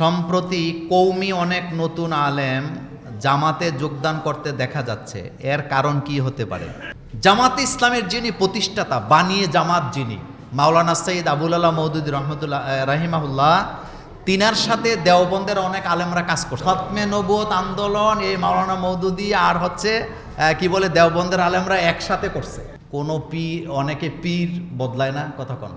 সম্প্রতি কৌমি অনেক নতুন আলেম জামাতে যোগদান করতে দেখা যাচ্ছে। এর কারণ কি হতে পারে? জামাতে ইসলামের যিনি প্রতিষ্ঠাতা, বানিয়ে জামাত যিনি, মাওলানা সৈয়দ আবুল আলা মওদুদী রহমতুল্লাহ রাহিমাহুল্লাহ, তিনার সাথে দেওবন্দের অনেক আলেমরা কাজ করছে। খতমে নবুয়ত আন্দোলন এই মাওলানা মওদুদী আর কি বলে দেওবন্দের আলেমরা একসাথে করছে। কোনো পীর, অনেকে পীর বদলায় না, কথা কন,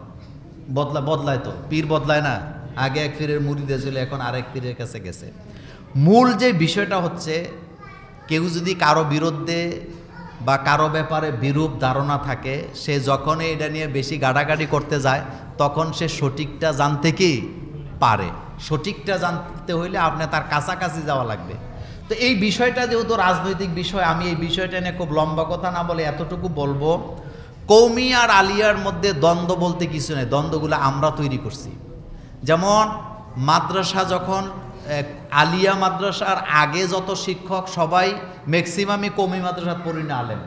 বদলায় তো, পীর বদলায় না। আগে এক পীরের মুরিদে ছিল, এখন আরেক পীরের কাছে গেছে। মূল যে বিষয়টা হচ্ছে, কেউ যদি কারো বিরুদ্ধে বা কারো ব্যাপারে বিরূপ ধারণা থাকে, সে যখনই এটা নিয়ে বেশি গাড়াগাড়ি করতে যায়, তখন সে সঠিকটা জানতে কি পারে। সঠিকটা জানতে হইলে আপনি তার কাছাকাছি যাওয়া লাগবে। তো এই বিষয়টা যেহেতু রাজনৈতিক বিষয়, আমি এই বিষয়টা নিয়ে খুব লম্বা কথা না বলে এতটুকু বলবো, কৌমি আর আলিয়ার মধ্যে দ্বন্দ্ব বলতে কিছু নেই। দ্বন্দ্বগুলো আমরা তৈরি করছি। যেমন মাদ্রাসা, যখন আলিয়া মাদ্রাসার আগে যত শিক্ষক সবাই ম্যাক্সিমামই কৌমি মাদ্রাসার পড়ি না, আলেম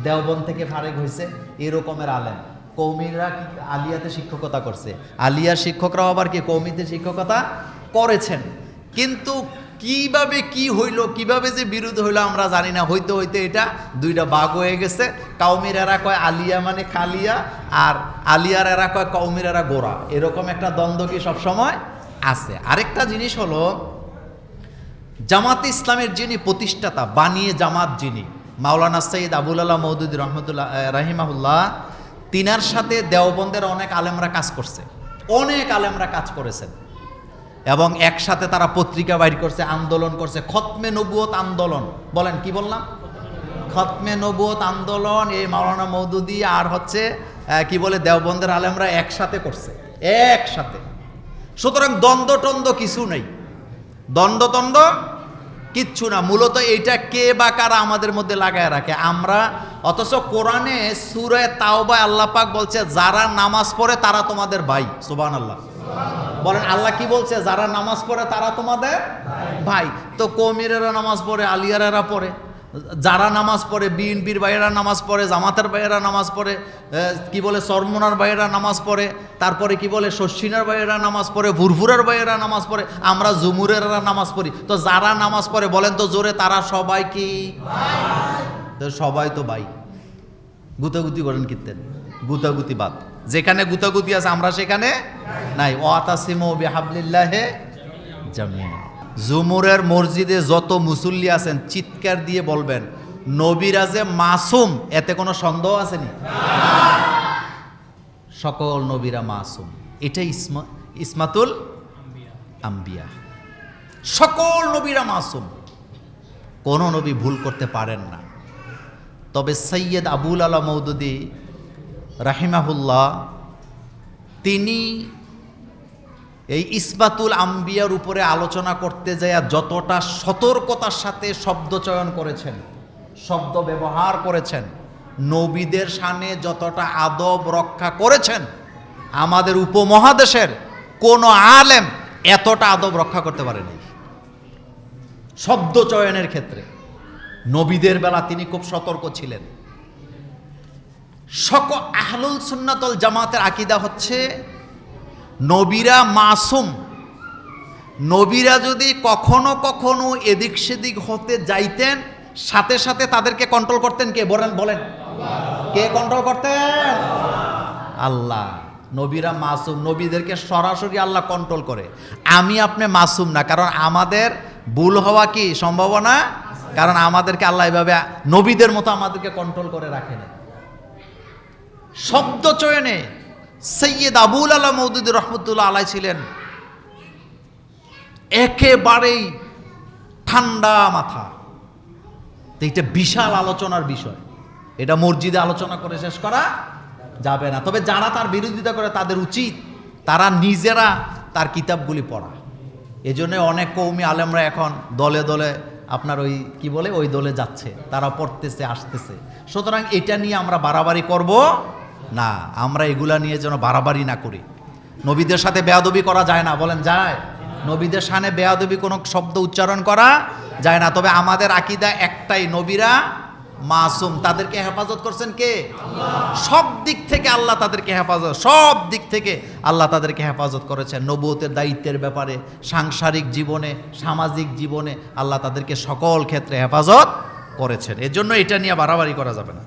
দেওবন্দ থেকে ফারেক হয়েছে, এরকমের আলেম। কৌমিরা আলিয়াতে শিক্ষকতা করছে, আলিয়ার শিক্ষকরাও আবার কি কৌমিতে শিক্ষকতা করেছেন। কিন্তু কিভাবে কি হইল, কিভাবে যে বিরোধ হইলো আমরা জানি না। হইতে হইতে এটা দুইটা ভাগ হয়ে গেছে। কওমির এরা কয় আলিয়া মানে খালিয়া, আর আলিয়ার এরা কয় কওমির এরা গোড়া। এরকম একটা দ্বন্দ্ব কি সবসময় আছে। আরেকটা জিনিস হলো, জামাতে ইসলামের যিনি প্রতিষ্ঠাতা, বানিয়ে জামাত যিনি, মাওলানা সৈয়দ আবুল আলা মওদুদী রহমতুল্লাহ রাহিমাহুল্লাহ, তিনার সাথে দেওবন্দের অনেক আলেমরা কাজ করছে। অনেক আলেমরা কাজ করেছেন এবং একসাথে তারা পত্রিকা বাইর করছে, আন্দোলন করছে। খতমে নবুয়ত আন্দোলন, বলেন কি বললাম? খতমে নবুয়ত আন্দোলন এই মাওলানা মওদুদী আর কি বলে দেওবন্দের আলেমরা একসাথে করছে, একসাথে। সুতরাং দ্বন্দ্ব টন্দ্ব কিছু নেই, দ্বন্দ্ব কিচ্ছু না। মূলত এইটা কে বা কারা আমাদের মধ্যে লাগায় রাখে আমরা। অথচ কোরআনে সূরা তাওবা আল্লাহ পাক বলছে, যারা নামাজ পড়ে তারা তোমাদের ভাই। সুবহানাল্লাহ বলেন। আল্লাহ কি বলছে? যারা নামাজ পড়ে তারা তোমাদের ভাই। তো কওমিরেরা নামাজ পড়ে, আলিয়ারেরা পড়ে, যারা নামাজ পড়ে, বিএনপির ভাইয়েরা নামাজ পড়ে, জামাতের ভাইয়েরা নামাজ পড়ে, কি বলে চরমনার ভাইয়েরা নামাজ পড়ে, তারপরে কি বলে শর্ষিনার ভাইয়েরা নামাজ পড়ে, ভুরভুরার ভাইয়েরা নামাজ পড়ে, আমরা জুমুরেরা নামাজ পড়ি। তো যারা নামাজ পড়ে বলেন তো জোরে, তারা সবাই কি? সবাই তো ভাই। গুতাগুতি করেন কীর্তেন, গুতাগুতি বাদ। যেখানে গুতাগুতি আছে আমরা সেখানে নাই। ওয়াতাসিমু বিহাবলিল্লাহি জামিআ। জুমুরের মসজিদে যত মুসল্লি আছেন চিৎকার দিয়ে বলবেন, নবীরা যে মাসুম, এতে কোনো সন্দেহ আছেনি? সকল নবীরা মাসুম, এটাই ইসমাতুল আম্বিয়া। সকল নবীরা মাসুম, কোন নবী ভুল করতে পারেন না। তবে সৈয়দ আবুল আলা মওদুদী রাহিমাহুল্লাহ, তিনি এই ইসবাতুল আম্বিয়ার উপরে আলোচনা করতে যায় যতটা সতর্কতার সাথে শব্দ চয়ন করেছেন, শব্দ ব্যবহার করেছেন, নবীদের শানে যতটা আদব রক্ষা করেছেন, আমাদের উপমহাদেশের কোন আলেম এতটা আদব রক্ষা করতে পারেনি শব্দ চয়নের ক্ষেত্রে। নবীদের বেলা তিনি খুব সতর্ক ছিলেন। আহলুল সুন্নাত ওয়াল জামাতের আকীদা হচ্ছে, নবীরা মাসুম। নবীরা যদি কখনো কখনো এদিক সেদিক হতে যাইতেন, সাথে সাথে তাদেরকে কন্ট্রোল করতেন কে? বলেন কে কন্ট্রোল করতেন? আল্লাহ। নবীরা মাসুম, নবীদেরকে সরাসরি আল্লাহ কন্ট্রোল করে। আমি আপনি মাসুম না, কারণ আমাদের ভুল হওয়া কি সম্ভাবনা, কারণ আমাদেরকে আল্লাহ এভাবে নবীদের মতো আমাদেরকে কন্ট্রোল করে রাখেন। শব্দ চয়নে সৈয়দ আবুল আলা মওদুদী রহমতুল্লাহ আলাই ছিলেন একেবারেই ঠান্ডা মাথা। এটা বিশাল আলোচনার বিষয়, এটা মসজিদে আলোচনা করে শেষ করা যাবে না। তবে যারা তার বিরোধিতা করে তাদের উচিত তারা নিজেরা তার কিতাবগুলি পড়া। এজন্য অনেক কওমি আলেমরা এখন দলে দলে আপনার ওই দলে যাচ্ছে, তারা পড়তেছে, আসতেছে। সুতরাং এটা নিয়ে আমরা বাড়াবাড়ি করব না, আমরা এগুলা নিয়ে যেন বাড়াবাড়ি না করি। নবীদের সাথে বেয়াদবি করা যায় না, বলেন যায়? নবীদের সামনে বেয়াদবি কোনো শব্দ উচ্চারণ করা যায় না। তবে আমাদের আকীদা একটাই, নবীরা মাসুম, তাদেরকে হেফাজত করছেন কে? সব দিক থেকে আল্লাহ তাদেরকে হেফাজত, সব দিক থেকে আল্লাহ তাদেরকে হেফাজত করেছেন। নবুয়তের দায়িত্বের ব্যাপারে, সাংসারিক জীবনে, সামাজিক জীবনে আল্লাহ তাদেরকে সকল ক্ষেত্রে হেফাজত করেছেন। এজন্য এটা নিয়ে বাড়াবাড়ি করা যাবে না।